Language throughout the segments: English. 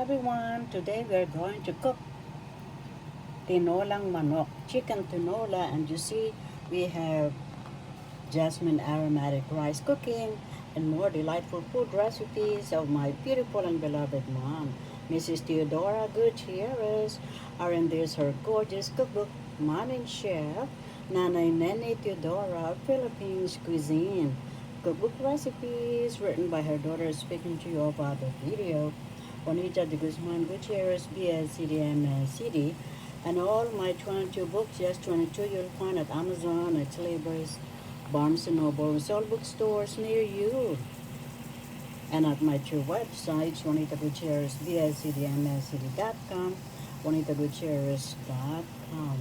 Everyone, today we're going to cook Tinolang Manok, chicken tinola, and you see we have jasmine aromatic rice cooking and more delightful food recipes of my beautiful and beloved mom, Mrs. Theodora Gutierrez, are in this her gorgeous cookbook, Mom and Chef, Nanay Nene Teodora, Philippines Cuisine. Cookbook recipes written by her daughter speaking to you about the video. Juanita Gutierrez, BSED, MSED, and all my 22 books, yes, 22 you'll find at Amazon, at Libraries, Barnes& and Noble, all bookstores near you, and at my two websites, Juanita Gutierrez, BSED, JuanitaGutierrez.com.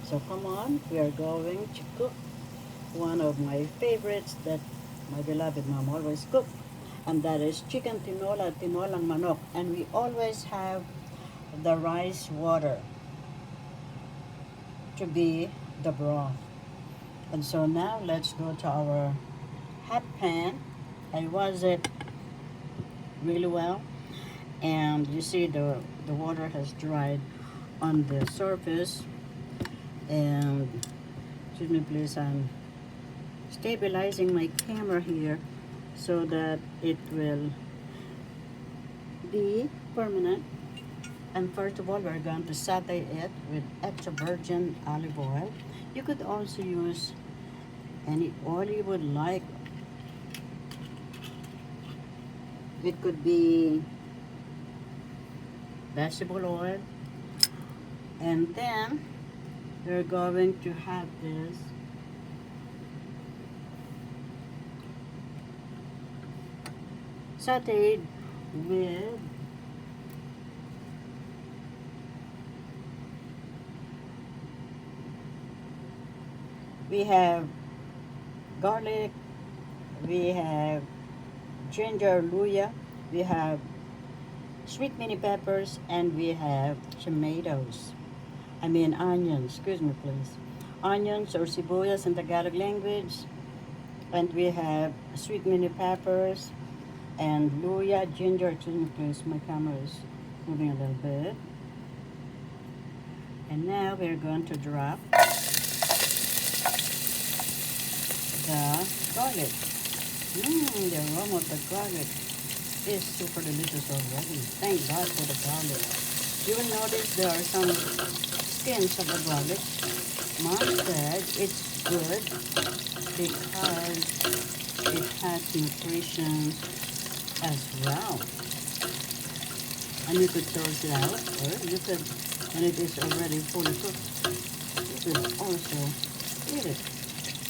So come on, we are going to cook one of my favorites that my beloved mom always cooked, and that is chicken tinola, tinolang manok. And we always have the rice water to be the broth. And so now let's go to our hot pan. I was it really well, and you see the water has dried on the surface. And excuse me please, I'm stabilizing my camera here so that it will be permanent. And first of all, we're going to saute it with extra virgin olive oil. You could also use any oil you would like. It could be vegetable oil. And then we're going to have this sauteed with we have garlic, we have ginger, luya, we have sweet mini peppers, and we have tomatoes. Onions, excuse me please. Onions or sibuyas in Tagalog language. And we have sweet mini peppers and luya, ginger, excuse me please. My camera is moving a little bit. And now we're going to drop the garlic. The aroma of the garlic is super delicious already. Thank God for the garlic. You will notice there are some skins of the garlic. Mom said it's good because it has nutrition as well. And you could toss it out, or you could, when it is already fully cooked, you could also eat it.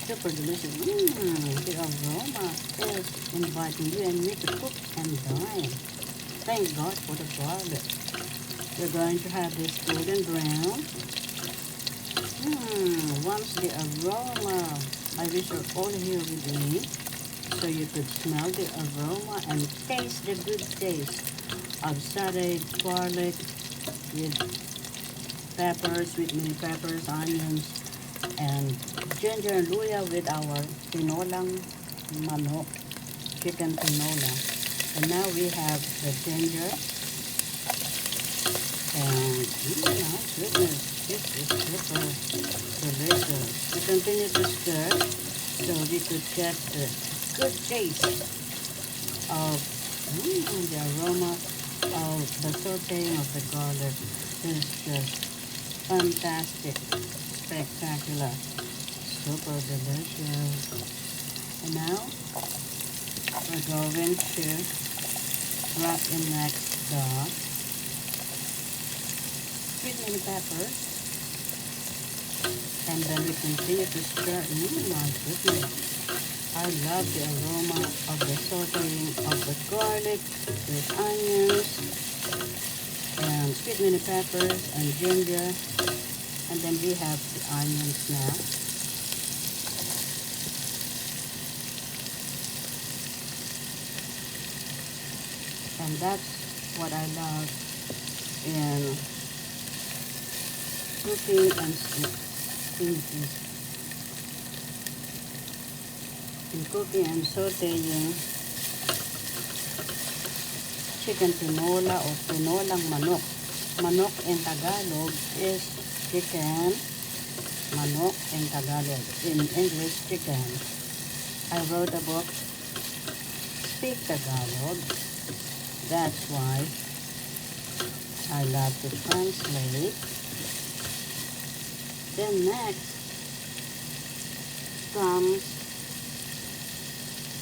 Super delicious. The aroma is inviting you and me to cook and dine. Thank God for the garlic. We're going to have this golden brown. Once the aroma, I wish you're all here with me so you could smell the aroma and taste the good taste of sauteed garlic with peppers, sweet mini peppers, onions, and ginger and luya with our tinolang manok, chicken tinola. And now we have the ginger. And my goodness, this is super delicious. We continue to stir so we could get the good taste of the aroma of the sauteing of the garlic. Is just fantastic, spectacular, super delicious. And now we're going to drop in next the sweet mini peppers, and then we continue to stir. My goodness, I love the aroma of the sauteing of the garlic with onions and sweet mini peppers and ginger, and then we have the onions now. And that's what I love in cooking and sauteing chicken tinola or tinolang manok. Manok in Tagalog is chicken. Manok in Tagalog. In English, chicken. I wrote a book, Speak Tagalog. That's why I love to translate. Then next comes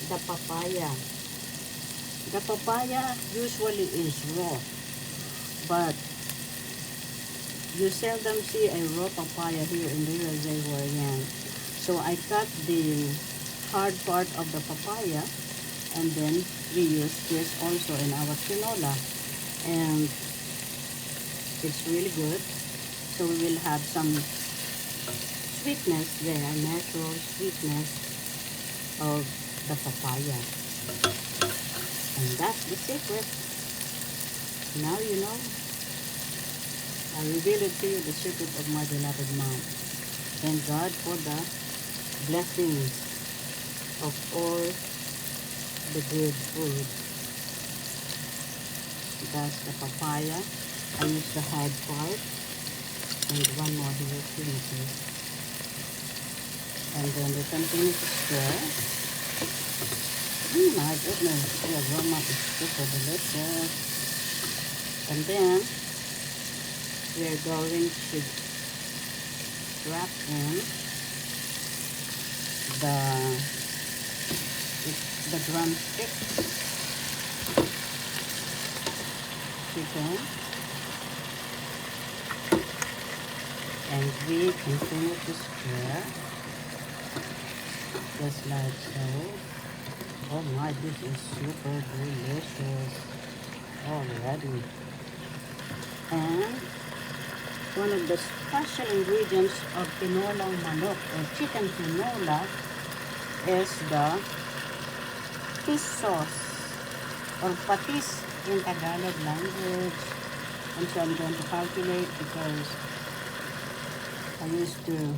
the papaya. The papaya usually is raw, but you seldom see a raw papaya here in the USA where I am. So I cut the hard part of the papaya, and then we use this also in our tinola, and it's really good. So we will have some sweetness there, natural sweetness of the papaya. And that's the secret. Now you know. I reveal it to you, the secret of my beloved mom. Thank God for the blessings of all the good food. That's the papaya. I use the hard part. And one more here, too. And then we continue to stir. My goodness, the aroma is super delicious. And then we are going to wrap in the drumstick chicken, and we continue to stir just like so. Oh my, this is super delicious already. And one of the special ingredients of tinolang manok or chicken tinola is the fish sauce or patis in Tagalog language. And so I'm going to calculate because I used to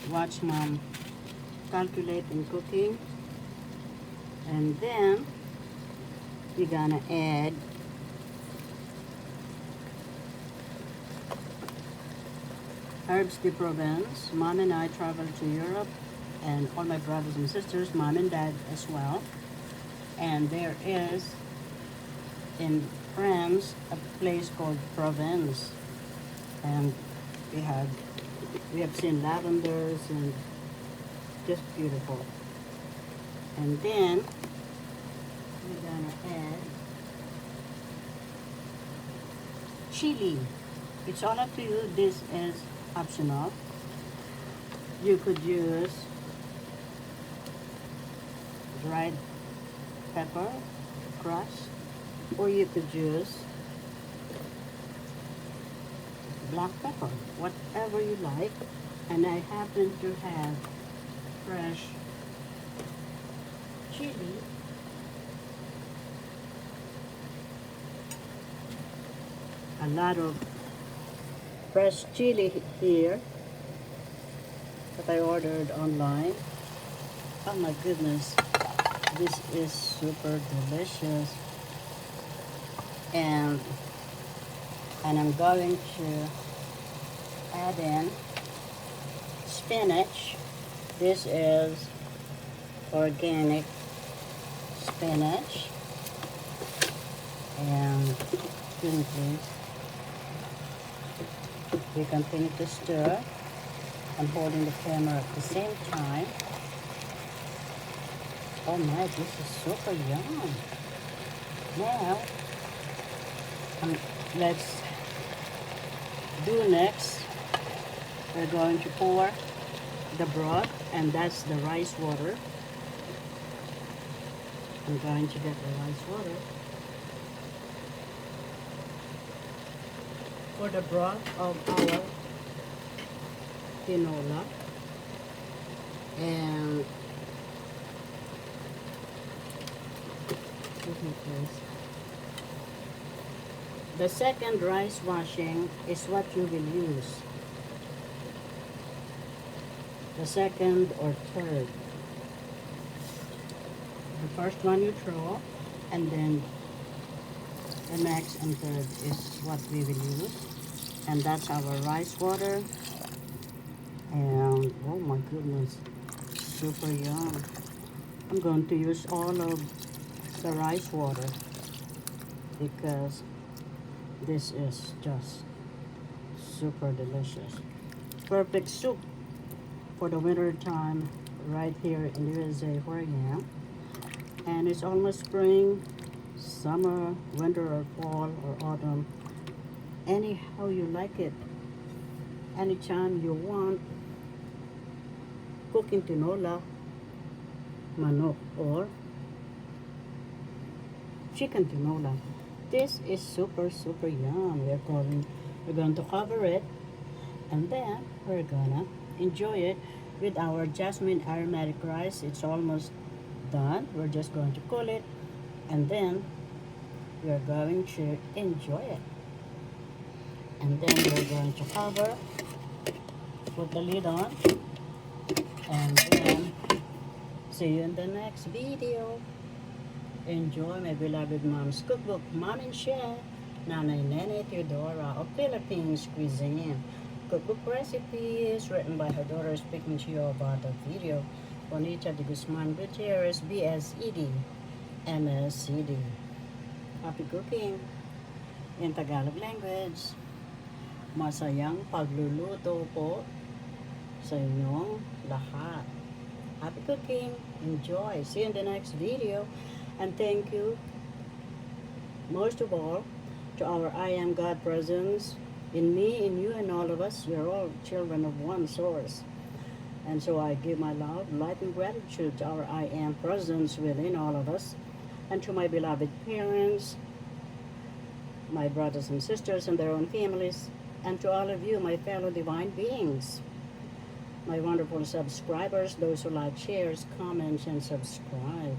watch mom calculate in cooking. And then we're gonna add herbs de Provence. Mom and I traveled to Europe, and all my brothers and sisters, mom and dad as well. And there is in France a place called Provence, and we have seen lavenders and just beautiful. And then we're gonna add chili. It's all up to you. This is optional. You could use dried pepper crushed, or you could use black pepper, whatever you like. And I happen to have fresh chili. A lot of fresh chili here that I ordered online. Oh my goodness, this is super delicious. And I'm going to add in spinach. This is organic spinach. And please, we continue to stir. I'm holding the camera at the same time. Oh my, this is super yum. Now, let's do next. We're going to pour the broth, and that's the rice water. I'm going to get the rice water. For the broth of our tinola. And the second rice washing is what you will use. The second or third. The first one you throw, and then The next and third is what we will use. And that's our rice water. And oh my goodness, super yum. I'm going to use all of the rice water because this is just super delicious. Perfect soup for the winter time right here in the USA where I am. And it's almost spring, summer, winter or fall or autumn. Anyhow you like it. Anytime you want cooking tinola, manok or chicken tinola. This is super yum. We're going to cover it and then we're gonna enjoy it with our jasmine aromatic rice. It's almost done. We're just going to cool it and then we're going to enjoy it. And then we're going to cover, put the lid on, and then see you in the next video. Enjoy my beloved mom's cookbook, Mom and Chef, Nanay Nene Teodora of Philippines Cuisine. Cookbook recipes written by her daughter, speaking to you about the video. Juanita Gutierrez, BSED, MSED. Happy cooking in Tagalog language. Masayang pagluluto po sa inyong lahat. Happy cooking. Enjoy. See you in the next video. And thank you, most of all, to our I Am God presence in me, in you, and all of us. You're all children of one source. And so I give my love, light, and gratitude to our I Am presence within all of us. And to my beloved parents, my brothers and sisters and their own families, and to all of you, my fellow divine beings, my wonderful subscribers, those who like, shares, comments, and subscribe.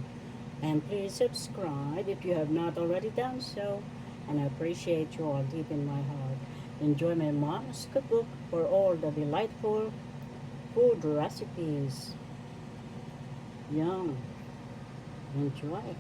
And please subscribe if you have not already done so. And I appreciate you all deep in my heart. Enjoy my mom's cookbook for all the delightful food recipes. Yum. Enjoy.